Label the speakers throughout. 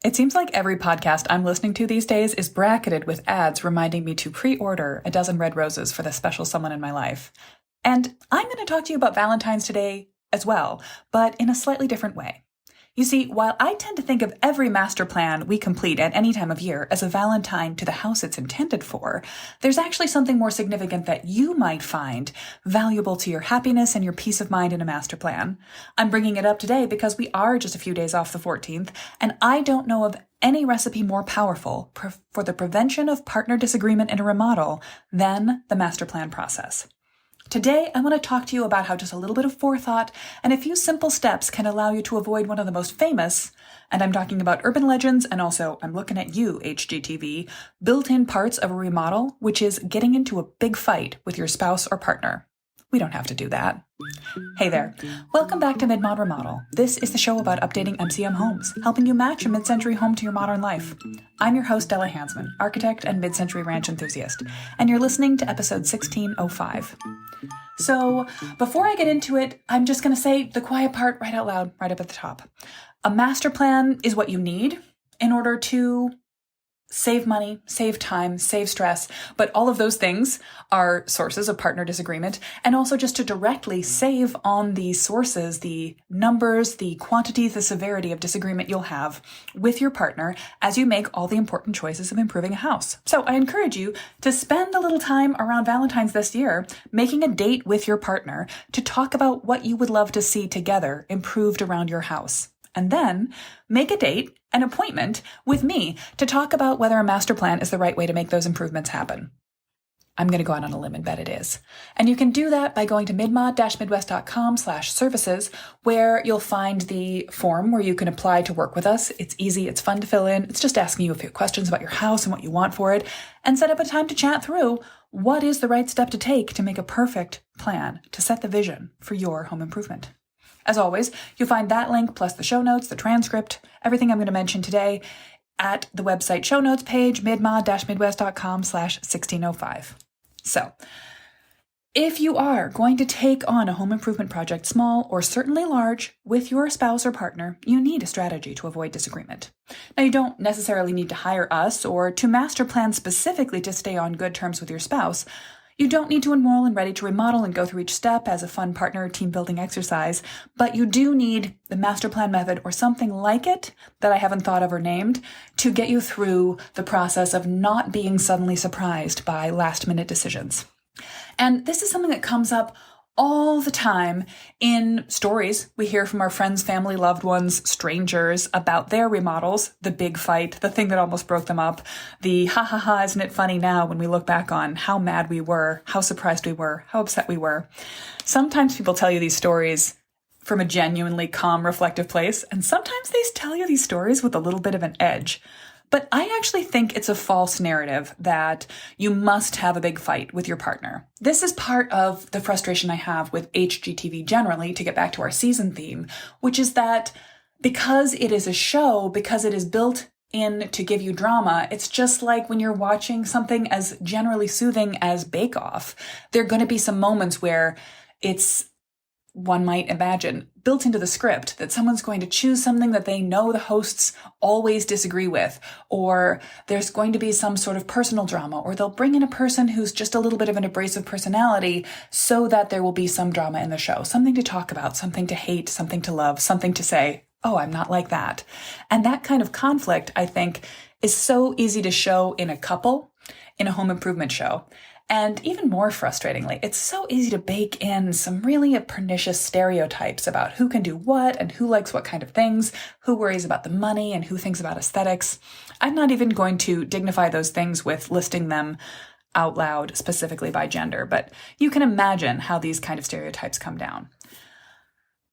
Speaker 1: It seems like every podcast I'm listening to these days is bracketed with ads reminding me to pre-order a dozen red roses for the special someone in my life. And I'm going to talk to you about Valentine's today as well, but in a slightly different way. You see, while I tend to think of every master plan we complete at any time of year as a Valentine to the house it's intended for, there's actually something more significant that you might find valuable to your happiness and your peace of mind in a master plan. I'm bringing it up today because we are just a few days off the 14th, and I don't know of any recipe more powerful for the prevention of partner disagreement in a remodel than the master plan process. Today, I want to talk to you about how just a little bit of forethought and a few simple steps can allow you to avoid one of the most famous, and I'm talking about urban legends, and also I'm looking at you, HGTV, built-in parts of a remodel, which is getting into a big fight with your spouse or partner. We don't have to do that. Hey there. Welcome back to Mid Mod Remodel. This is the show about updating MCM homes, helping you match a mid-century home to your modern life. I'm your host, Della Hansman, architect and mid-century ranch enthusiast, and you're listening to episode 1605. So, before I get into it, I'm just going to say the quiet part right out loud, right up at the top. A master plan is what you need in order to save money, save time, save stress, but all of those things are sources of partner disagreement, and also just to directly save on the sources, the numbers, the quantity, the severity of disagreement you'll have with your partner as you make all the important choices of improving a house. So I encourage you to spend a little time around Valentine's this year making a date with your partner to talk about what you would love to see together improved around your house. And then make a date, an appointment with me to talk about whether a master plan is the right way to make those improvements happen. I'm going to go out on a limb and bet it is. And you can do that by going to midmod-midwest.com/services, where you'll find the form where you can apply to work with us. It's easy. It's fun to fill in. It's just asking you a few questions about your house and what you want for it, and set up a time to chat through what is the right step to take to make a perfect plan to set the vision for your home improvement. As always, you'll find that link plus the show notes, the transcript, everything I'm going to mention today at the website show notes page, midmod-midwest.com/1605. So, if you are going to take on a home improvement project, small or certainly large, with your spouse or partner, you need a strategy to avoid disagreement. Now, you don't necessarily need to hire us or to master plan specifically to stay on good terms with your spouse. You don't need to enroll in Ready to Remodel and go through each step as a fun partner team building exercise, but you do need the master plan method or something like it that I haven't thought of or named to get you through the process of not being suddenly surprised by last minute decisions. And this is something that comes up all the time in stories we hear from our friends, family, loved ones, strangers about their remodels, the big fight, the thing that almost broke them up, the ha ha ha, isn't it funny now when we look back on how mad we were, how surprised we were, how upset we were. Sometimes people tell you these stories from a genuinely calm, reflective place, and sometimes they tell you these stories with a little bit of an edge. But I actually think it's a false narrative that you must have a big fight with your partner. This is part of the frustration I have with HGTV generally, to get back to our season theme, which is that because it is a show, because it is built in to give you drama, it's just like when you're watching something as generally soothing as Bake Off. There are going to be some moments where it's, one might imagine, built into the script that someone's going to choose something that they know the hosts always disagree with, or there's going to be some sort of personal drama, or they'll bring in a person who's just a little bit of an abrasive personality so that there will be some drama in the show, something to talk about, something to hate, something to love, something to say, oh, I'm not like that. And that kind of conflict, I think, is so easy to show in a couple, in a home improvement show. And even more frustratingly, it's so easy to bake in some really pernicious stereotypes about who can do what and who likes what kind of things, who worries about the money and who thinks about aesthetics. I'm not even going to dignify those things with listing them out loud specifically by gender, but you can imagine how these kind of stereotypes come down.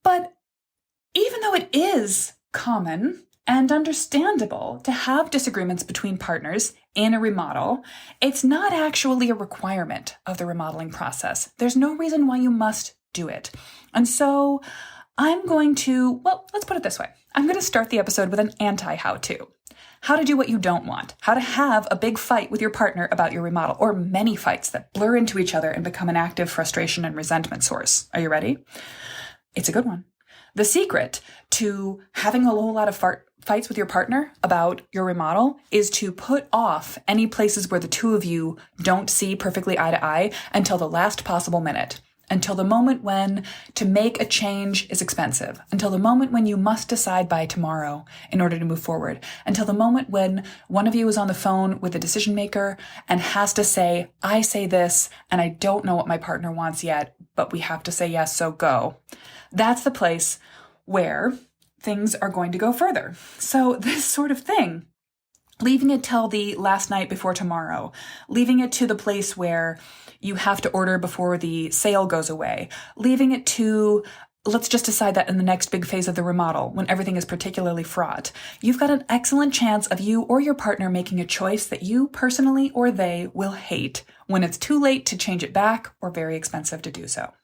Speaker 1: But even though it is common and understandable to have disagreements between partners in a remodel, it's not actually a requirement of the remodeling process. There's no reason why you must do it. And so I'm going to, well, let's put it this way. I'm going to start the episode with an anti-how-to. How to do what you don't want. How to have a big fight with your partner about your remodel, or many fights that blur into each other and become an active frustration and resentment source. Are you ready? It's a good one. The secret to having a whole lot of fights with your partner about your remodel is to put off any places where the two of you don't see perfectly eye to eye until the last possible minute, until the moment when to make a change is expensive, until the moment when you must decide by tomorrow in order to move forward, until the moment when one of you is on the phone with the decision maker and has to say, I say this and I don't know what my partner wants yet, but we have to say yes, so go. That's the place where things are going to go further. So this sort of thing, leaving it till the last night before tomorrow, leaving it to the place where you have to order before the sale goes away, leaving it to, let's just decide that in the next big phase of the remodel when everything is particularly fraught. You've got an excellent chance of you or your partner making a choice that you personally or they will hate when it's too late to change it back or very expensive to do so.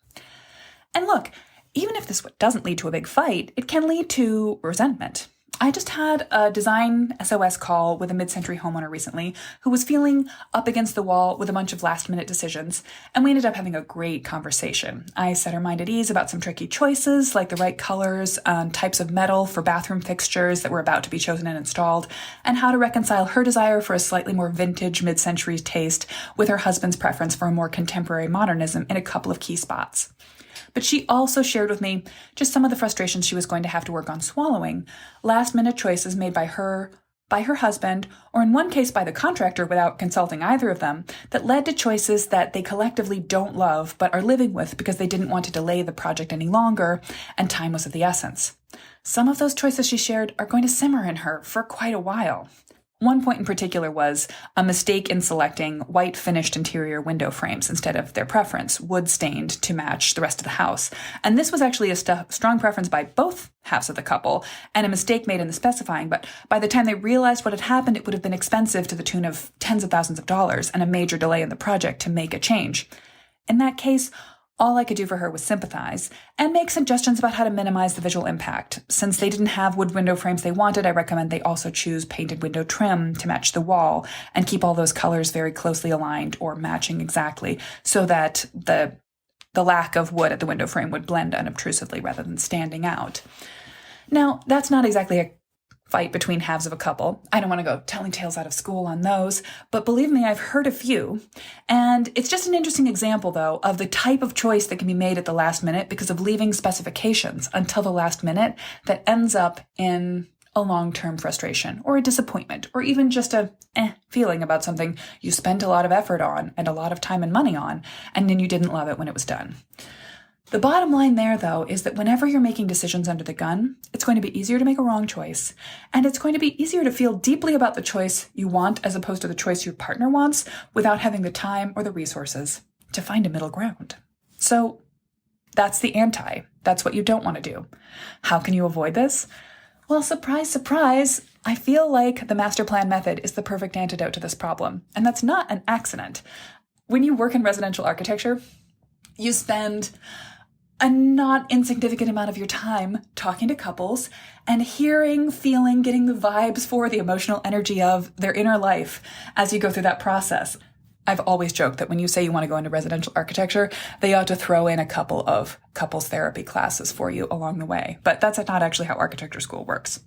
Speaker 1: And look, even if this doesn't lead to a big fight, it can lead to resentment. I just had a design SOS call with a mid-century homeowner recently who was feeling up against the wall with a bunch of last-minute decisions, and we ended up having a great conversation. I set her mind at ease about some tricky choices, like the right colors and types of metal for bathroom fixtures that were about to be chosen and installed, and how to reconcile her desire for a slightly more vintage mid-century taste with her husband's preference for a more contemporary modernism in a couple of key spots. But she also shared with me just some of the frustrations she was going to have to work on swallowing, last-minute choices made by her husband, or in one case by the contractor without consulting either of them, that led to choices that they collectively don't love but are living with because they didn't want to delay the project any longer, and time was of the essence. Some of those choices she shared are going to simmer in her for quite a while. One point in particular was a mistake in selecting white finished interior window frames instead of their preference, wood stained to match the rest of the house. And this was actually a strong preference by both halves of the couple and a mistake made in the specifying, but by the time they realized what had happened, it would have been expensive to the tune of tens of thousands of dollars and a major delay in the project to make a change. In that case, all I could do for her was sympathize and make suggestions about how to minimize the visual impact. Since they didn't have wood window frames they wanted, I recommend they also choose painted window trim to match the wall and keep all those colors very closely aligned or matching exactly so that the lack of wood at the window frame would blend unobtrusively rather than standing out. Now, that's not exactly a fight between halves of a couple. I don't want to go telling tales out of school on those, but believe me, I've heard a few. And it's just an interesting example, though, of the type of choice that can be made at the last minute because of leaving specifications until the last minute that ends up in a long-term frustration or a disappointment or even just a feeling about something you spent a lot of effort on and a lot of time and money on, and then you didn't love it when it was done. The bottom line there, though, is that whenever you're making decisions under the gun, it's going to be easier to make a wrong choice, and it's going to be easier to feel deeply about the choice you want as opposed to the choice your partner wants without having the time or the resources to find a middle ground. So that's the anti. That's what you don't want to do. How can you avoid this? Well, surprise, surprise, I feel like the master plan method is the perfect antidote to this problem, and that's not an accident. When you work in residential architecture, you spend a not insignificant amount of your time talking to couples and hearing, feeling, getting the vibes for the emotional energy of their inner life as you go through that process. I've always joked that when you say you want to go into residential architecture, they ought to throw in a couple of couples therapy classes for you along the way. But that's not actually how architecture school works.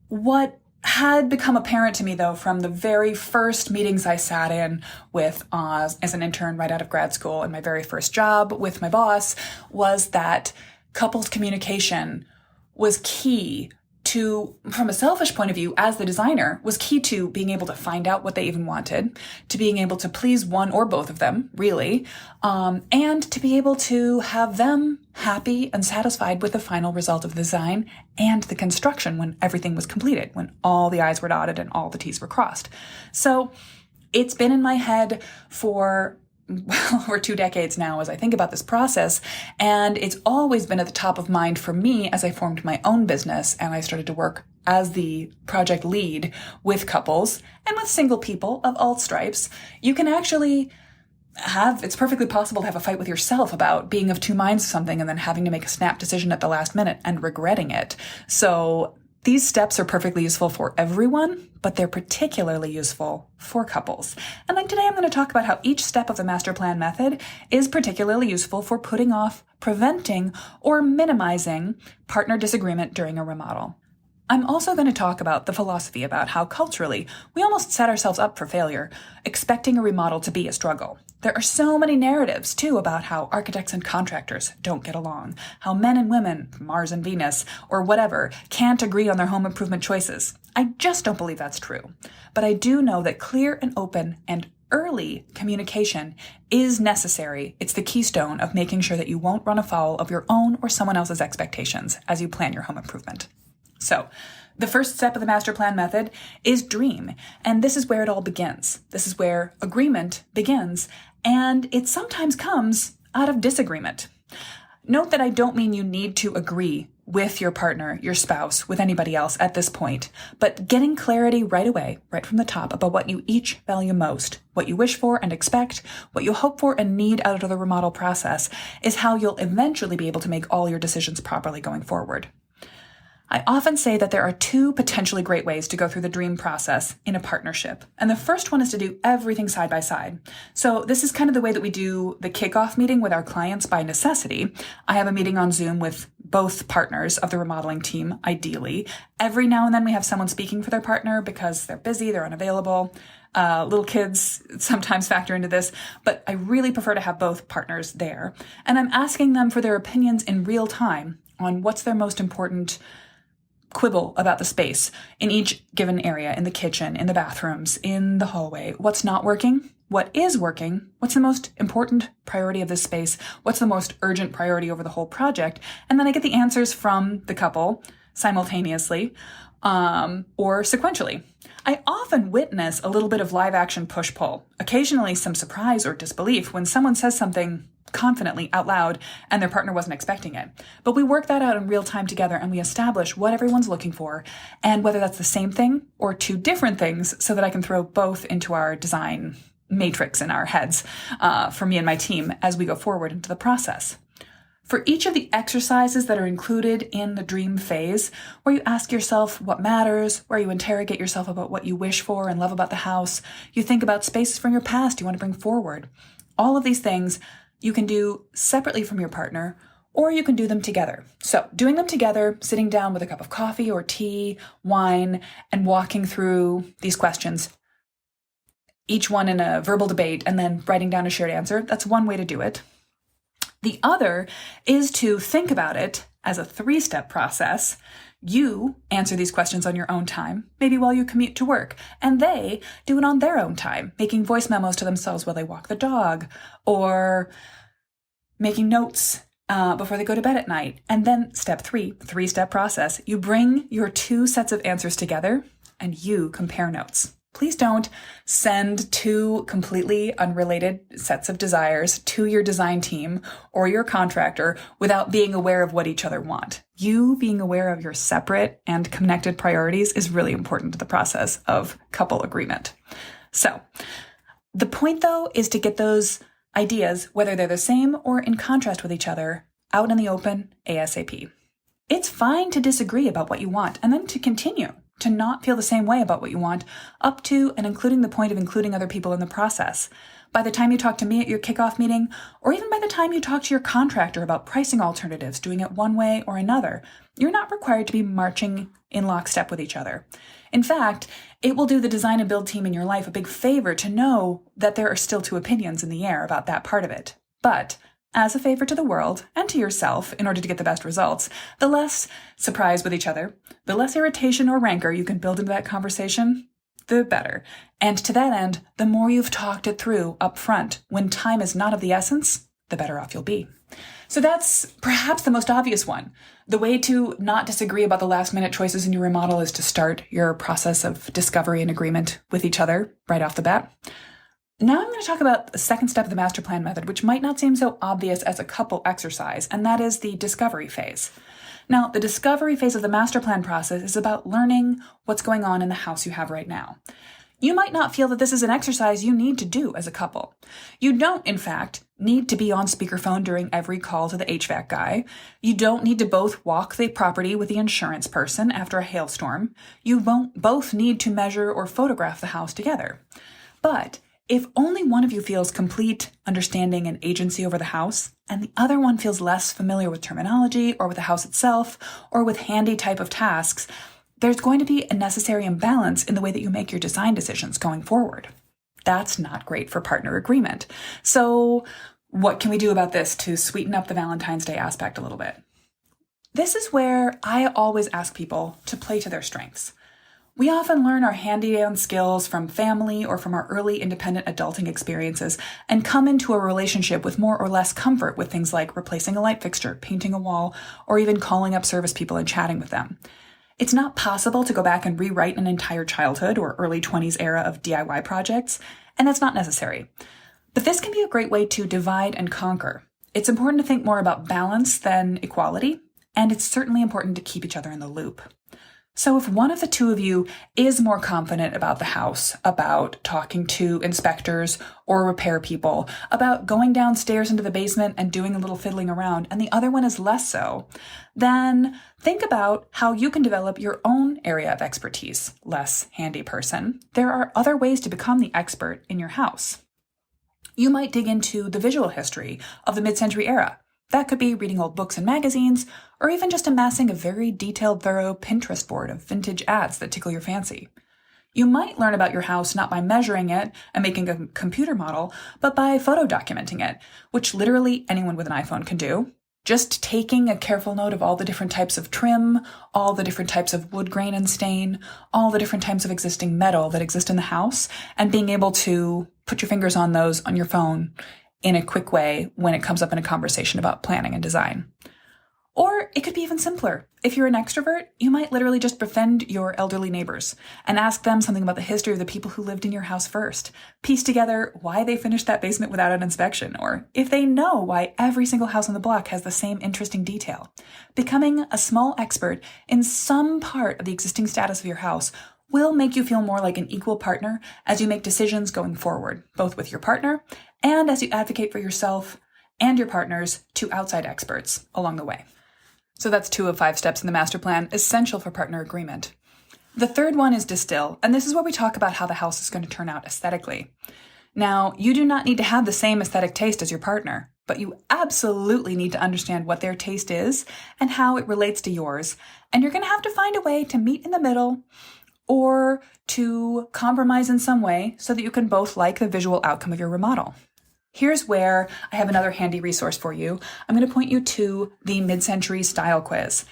Speaker 1: What had become apparent to me, though, from the very first meetings I sat in with as an intern right out of grad school and my very first job with my boss was that couples communication was key to, from a selfish point of view, as the designer, was key to being able to find out what they even wanted, to being able to please one or both of them, really, and to be able to have them happy and satisfied with the final result of the design and the construction when everything was completed, when all the I's were dotted and all the T's were crossed. So it's been in my head for over 2 decades now as I think about this process, and it's always been at the top of mind for me as I formed my own business and I started to work as the project lead with couples and with single people of all stripes. You can actually it's perfectly possible to have a fight with yourself about being of two minds of something and then having to make a snap decision at the last minute and regretting it. So these steps are perfectly useful for everyone, but they're particularly useful for couples. And then today I'm going to talk about how each step of the master plan method is particularly useful for putting off, preventing, or minimizing partner disagreement during a remodel. I'm also going to talk about the philosophy about how culturally we almost set ourselves up for failure, expecting a remodel to be a struggle. There are so many narratives, too, about how architects and contractors don't get along, how men and women, Mars and Venus, or whatever, can't agree on their home improvement choices. I just don't believe that's true. But I do know that clear and open and early communication is necessary. It's the keystone of making sure that you won't run afoul of your own or someone else's expectations as you plan your home improvement. So, the first step of the master plan method is dream, and this is where it all begins. This is where agreement begins, and it sometimes comes out of disagreement. Note that I don't mean you need to agree with your partner, your spouse, with anybody else at this point, but getting clarity right away, right from the top, about what you each value most, what you wish for and expect, what you hope for and need out of the remodel process, is how you'll eventually be able to make all your decisions properly going forward. I often say that there are two potentially great ways to go through the dream process in a partnership. And the first one is to do everything side by side. So this is kind of the way that we do the kickoff meeting with our clients by necessity. I have a meeting on Zoom with both partners of the remodeling team, ideally. Every now and then we have someone speaking for their partner because they're busy, they're unavailable. Little kids sometimes factor into this, but I really prefer to have both partners there. And I'm asking them for their opinions in real time on what's their most important quibble about the space in each given area, in the kitchen, in the bathrooms, in the hallway. What's not working? What is working? What's the most important priority of this space? What's the most urgent priority over the whole project? And then I get the answers from the couple simultaneously or sequentially. I often witness a little bit of live action push-pull, occasionally some surprise or disbelief when someone says something confidently out loud and their partner wasn't expecting it. But we work that out in real time together and we establish what everyone's looking for and whether that's the same thing or two different things so that I can throw both into our design matrix in our heads for me and my team as we go forward into the process. For each of the exercises that are included in the dream phase, where you ask yourself what matters, where you interrogate yourself about what you wish for and love about the house, you think about spaces from your past you want to bring forward. All of these things you can do separately from your partner, or you can do them together. So doing them together, sitting down with a cup of coffee or tea, wine, and walking through these questions, each one in a verbal debate, and then writing down a shared answer, that's one way to do it. The other is to think about it as a 3-step process. You answer these questions on your own time, maybe while you commute to work, and they do it on their own time, making voice memos to themselves while they walk the dog, or making notes before they go to bed at night. And then step 3-step process, you bring your 2 sets of answers together and you compare notes. Please don't send 2 completely unrelated sets of desires to your design team or your contractor without being aware of what each other want. You being aware of your separate and connected priorities is really important to the process of couple agreement. So the point, though, is to get those ideas, whether they're the same or in contrast with each other, out in the open ASAP. It's fine to disagree about what you want and then to continue to not feel the same way about what you want, up to and including the point of including other people in the process. By the time you talk to me at your kickoff meeting, or even by the time you talk to your contractor about pricing alternatives, doing it one way or another, you're not required to be marching in lockstep with each other. In fact, it will do the design and build team in your life a big favor to know that there are still 2 opinions in the air about that part of it. But as a favor to the world and to yourself, in order to get the best results, the less surprise with each other, the less irritation or rancor you can build into that conversation, the better. And to that end, the more you've talked it through up front, when time is not of the essence, the better off you'll be. So that's perhaps the most obvious one. The way to not disagree about the last-minute choices in your remodel is to start your process of discovery and agreement with each other right off the bat. Now I'm going to talk about the second step of the master plan method, which might not seem so obvious as a couple exercise, and that is the discovery phase. Now, the discovery phase of the master plan process is about learning what's going on in the house you have right now. You might not feel that this is an exercise you need to do as a couple. You don't, in fact, need to be on speakerphone during every call to the HVAC guy. You don't need to both walk the property with the insurance person after a hailstorm. You won't both need to measure or photograph the house together. But if only one of you feels complete understanding and agency over the house, and the other one feels less familiar with terminology or with the house itself or with handy type of tasks, there's going to be a necessary imbalance in the way that you make your design decisions going forward. That's not great for partner agreement. So what can we do about this to sweeten up the Valentine's Day aspect a little bit? This is where I always ask people to play to their strengths. We often learn our handy-down skills from family or from our early independent adulting experiences and come into a relationship with more or less comfort with things like replacing a light fixture, painting a wall, or even calling up service people and chatting with them. It's not possible to go back and rewrite an entire childhood or early 20s era of DIY projects, and that's not necessary. But this can be a great way to divide and conquer. It's important to think more about balance than equality, and it's certainly important to keep each other in the loop. So if one of the two of you is more confident about the house, about talking to inspectors or repair people, about going downstairs into the basement and doing a little fiddling around, and the other one is less so, then think about how you can develop your own area of expertise. Less handy person. There are other ways to become the expert in your house. You might dig into the visual history of the mid-century era. That could be reading old books and magazines, or even just amassing a very detailed, thorough Pinterest board of vintage ads that tickle your fancy. You might learn about your house not by measuring it and making a computer model, but by photo documenting it, which literally anyone with an iPhone can do. Just taking a careful note of all the different types of trim, all the different types of wood grain and stain, all the different types of existing metal that exist in the house, and being able to put your fingers on those on your phone in a quick way when it comes up in a conversation about planning and design. Or it could be even simpler. If you're an extrovert, you might literally just befriend your elderly neighbors and ask them something about the history of the people who lived in your house first. Piece together why they finished that basement without an inspection, or if they know why every single house on the block has the same interesting detail. Becoming a small expert in some part of the existing status of your house will make you feel more like an equal partner as you make decisions going forward, both with your partner and as you advocate for yourself and your partners to outside experts along the way. So that's 2 of 5 steps in the master plan, essential for partner agreement. The third one is distill, and this is where we talk about how the house is going to turn out aesthetically. Now, you do not need to have the same aesthetic taste as your partner, but you absolutely need to understand what their taste is and how it relates to yours, and you're going to have to find a way to meet in the middle or to compromise in some way so that you can both like the visual outcome of your remodel. Here's where I have another handy resource for you. I'm going to point you to the mid-century style quiz.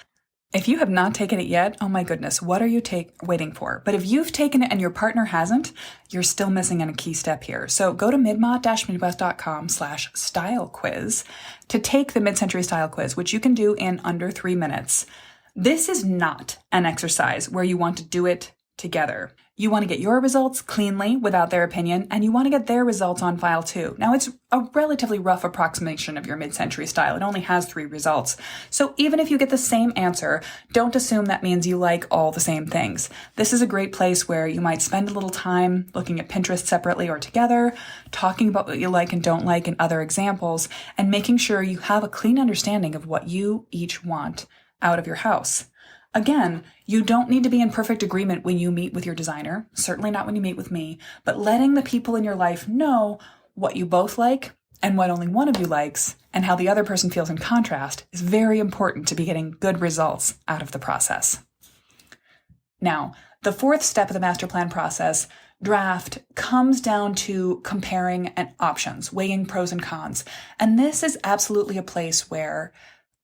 Speaker 1: If you have not taken it yet, oh my goodness, what are you waiting for? But if you've taken it and your partner hasn't, you're still missing on a key step here. So go to midmod-midwest.com/style quiz to take the mid-century style quiz, which you can do in under 3 minutes. This is not an exercise where you want to do it together. You want to get your results cleanly without their opinion, and you want to get their results on file too. Now, it's a relatively rough approximation of your mid-century style. It only has 3 results. So even if you get the same answer, don't assume that means you like all the same things. This is a great place where you might spend a little time looking at Pinterest separately or together, talking about what you like and don't like in other examples, and making sure you have a clean understanding of what you each want out of your house. Again, you don't need to be in perfect agreement when you meet with your designer, certainly not when you meet with me, but letting the people in your life know what you both like and what only one of you likes and how the other person feels in contrast is very important to be getting good results out of the process. Now, the 4th step of the master plan process, draft, comes down to comparing options, weighing pros and cons. And this is absolutely a place where,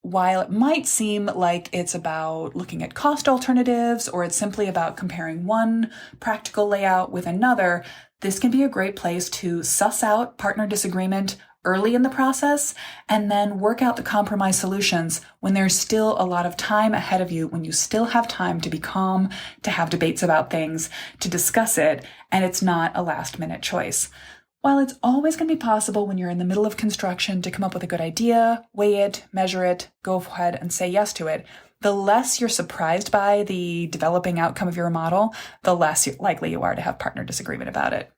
Speaker 1: while it might seem like it's about looking at cost alternatives or it's simply about comparing one practical layout with another, this can be a great place to suss out partner disagreement early in the process and then work out the compromise solutions when there's still a lot of time ahead of you, when you still have time to be calm, to have debates about things, to discuss it, and it's not a last-minute choice. While it's always going to be possible when you're in the middle of construction to come up with a good idea, weigh it, measure it, go ahead and say yes to it, the less you're surprised by the developing outcome of your remodel, the less likely you are to have partner disagreement about it.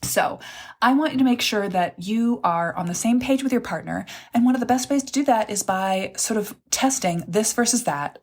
Speaker 1: So I want you to make sure that you are on the same page with your partner. And one of the best ways to do that is by sort of testing this versus that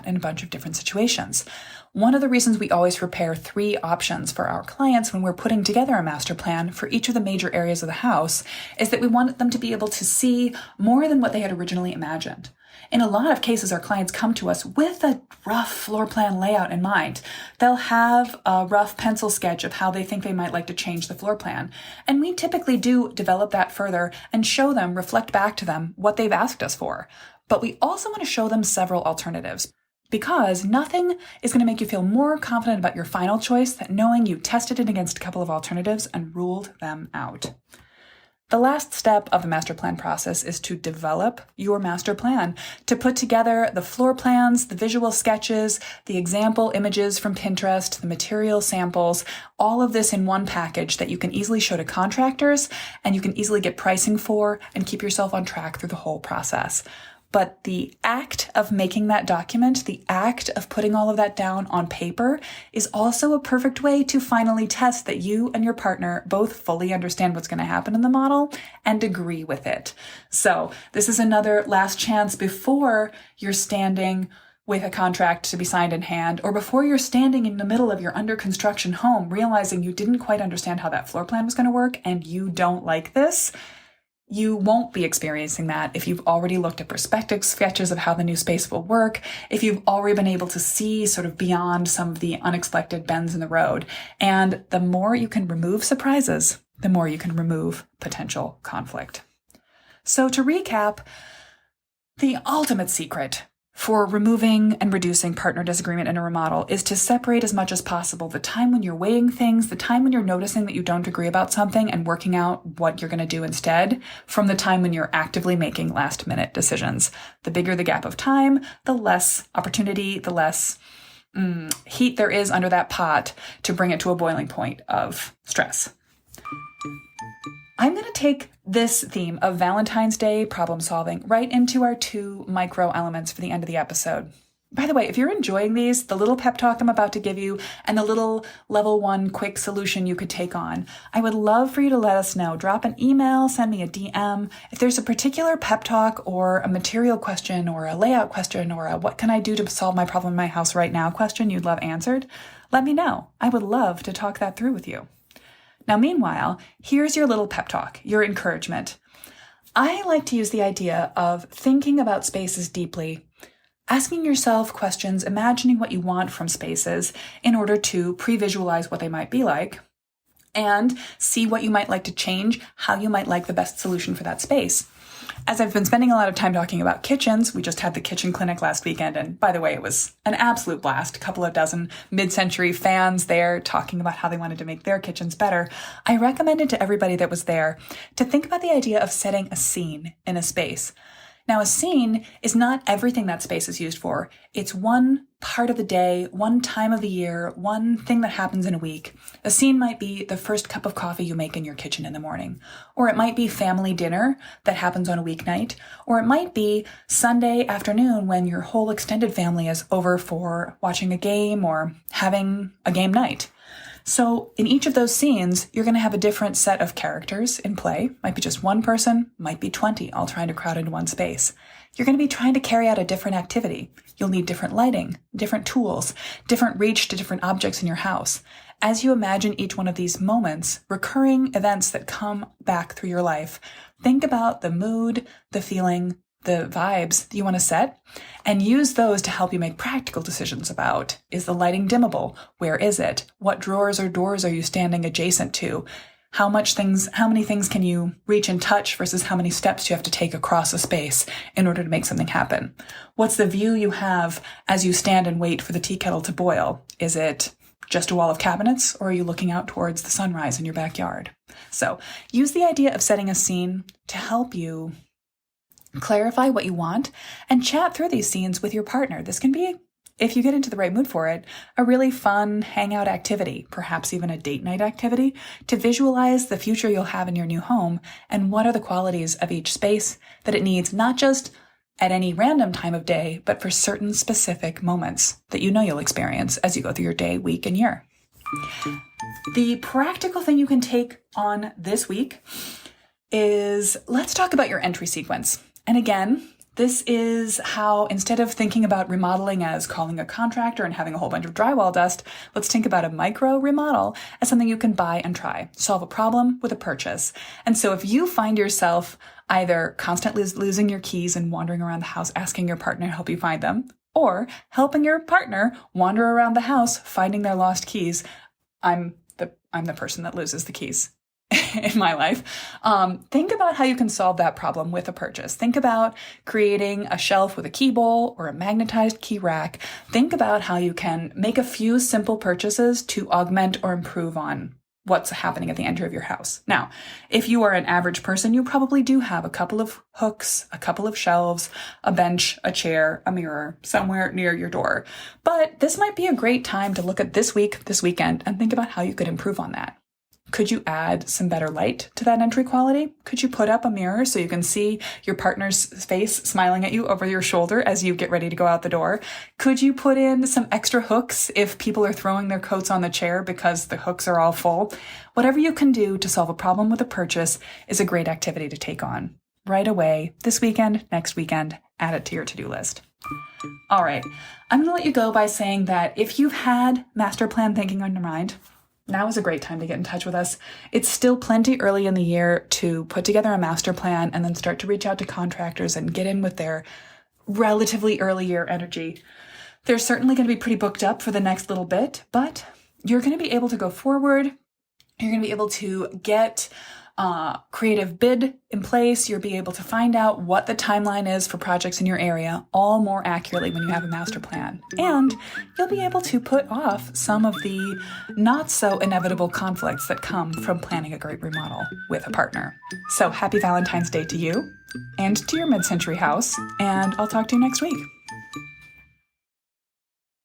Speaker 1: in a bunch of different situations. One of the reasons we always prepare 3 options for our clients when we're putting together a master plan for each of the major areas of the house is that we want them to be able to see more than what they had originally imagined. In a lot of cases, our clients come to us with a rough floor plan layout in mind. They'll have a rough pencil sketch of how they think they might like to change the floor plan. And we typically do develop that further and show them, reflect back to them what they've asked us for. But we also want to show them several alternatives, because nothing is going to make you feel more confident about your final choice than knowing you tested it against a couple of alternatives and ruled them out. The last step of the master plan process is to develop your master plan, to put together the floor plans, the visual sketches, the example images from Pinterest, the material samples, all of this in one package that you can easily show to contractors and you can easily get pricing for and keep yourself on track through the whole process. But the act of making that document, the act of putting all of that down on paper, is also a perfect way to finally test that you and your partner both fully understand what's going to happen in the model and agree with it. So this is another last chance before you're standing with a contract to be signed in hand, or before you're standing in the middle of your under construction home realizing you didn't quite understand how that floor plan was going to work and you don't like this. You won't be experiencing that if you've already looked at perspective sketches of how the new space will work, if you've already been able to see sort of beyond some of the unexpected bends in the road. And the more you can remove surprises, the more you can remove potential conflict. So to recap, the ultimate secret for removing and reducing partner disagreement in a remodel is to separate as much as possible the time when you're weighing things, the time when you're noticing that you don't agree about something and working out what you're going to do instead, from the time when you're actively making last-minute decisions. The bigger the gap of time, the less opportunity, the less heat there is under that pot to bring it to a boiling point of stress. I'm going to take this theme of Valentine's Day problem solving right into our 2 micro elements for the end of the episode. By the way, if you're enjoying these, the little pep talk I'm about to give you and the little level 1 quick solution you could take on, I would love for you to let us know. Drop an email, send me a DM. If there's a particular pep talk or a material question or a layout question or a what can I do to solve my problem in my house right now question you'd love answered, let me know. I would love to talk that through with you. Now, meanwhile, here's your little pep talk, your encouragement. I like to use the idea of thinking about spaces deeply, asking yourself questions, imagining what you want from spaces in order to pre-visualize what they might be like, and see what you might like to change, how you might like the best solution for that space. As I've been spending a lot of time talking about kitchens, we just had the kitchen clinic last weekend, and by the way, it was an absolute blast. A couple of dozen mid-century fans there talking about how they wanted to make their kitchens better. I recommended to everybody that was there to think about the idea of setting a scene in a space. Now, a scene is not everything that space is used for. It's one part of the day, one time of the year, one thing that happens in a week. A scene might be the first cup of coffee you make in your kitchen in the morning, or it might be family dinner that happens on a weeknight, or it might be Sunday afternoon when your whole extended family is over for watching a game or having a game night. So in each of those scenes, you're going to have a different set of characters in play. Might be just one person, might be 20, all trying to crowd into one space. You're going to be trying to carry out a different activity. You'll need different lighting, different tools, different reach to different objects in your house. As you imagine each one of these moments, recurring events that come back through your life, think about the mood, the feeling, the vibes that you want to set, and use those to help you make practical decisions about, is the lighting dimmable? Where is it? What drawers or doors are you standing adjacent to? How many things can you reach and touch versus how many steps you have to take across a space in order to make something happen? What's the view you have as you stand and wait for the tea kettle to boil? Is it just a wall of cabinets, or are you looking out towards the sunrise in your backyard? So use the idea of setting a scene to help you clarify what you want and chat through these scenes with your partner. This can be, if you get into the right mood for it, a really fun hangout activity, perhaps even a date night activity, to visualize the future you'll have in your new home and what are the qualities of each space that it needs, not just at any random time of day, but for certain specific moments that you know you'll experience as you go through your day, week, and year. The practical thing you can take on this week is, let's talk about your entry sequence. And again, This is how, instead of thinking about remodeling as calling a contractor and having a whole bunch of drywall dust, let's think about a micro remodel as something you can buy and try. Solve a problem with a purchase. And so if you find yourself either constantly losing your keys and wandering around the house asking your partner to help you find them, or helping your partner wander around the house finding their lost keys, I'm the person that loses the keys in my life. Think about how you can solve that problem with a purchase. Think about creating a shelf with a key bowl or a magnetized key rack. Think about how you can make a few simple purchases to augment or improve on what's happening at the entry of your house. Now, if you are an average person, you probably do have a couple of hooks, a couple of shelves, a bench, a chair, a mirror somewhere near your door. But this might be a great time to look at this week, this weekend, and think about how you could improve on that. Could you add some better light to that entry quality? Could you put up a mirror so you can see your partner's face smiling at you over your shoulder as you get ready to go out the door? Could you put in some extra hooks if people are throwing their coats on the chair because the hooks are all full? Whatever you can do to solve a problem with a purchase is a great activity to take on. Right away, this weekend, next weekend, add it to your to-do list. All right, I'm going to let you go by saying that if you've had master plan thinking on your mind, now is a great time to get in touch with us. It's still plenty early in the year to put together a master plan and then start to reach out to contractors and get in with their relatively early year energy. They're certainly going to be pretty booked up for the next little bit, but you're going to be able to go forward. You're going to be able to get creative bid in place. You'll be able to find out what the timeline is for projects in your area all more accurately when you have a master plan. And you'll be able to put off some of the not so inevitable conflicts that come from planning a great remodel with a partner. So happy Valentine's Day to you and to your mid-century house, and I'll talk to you next week.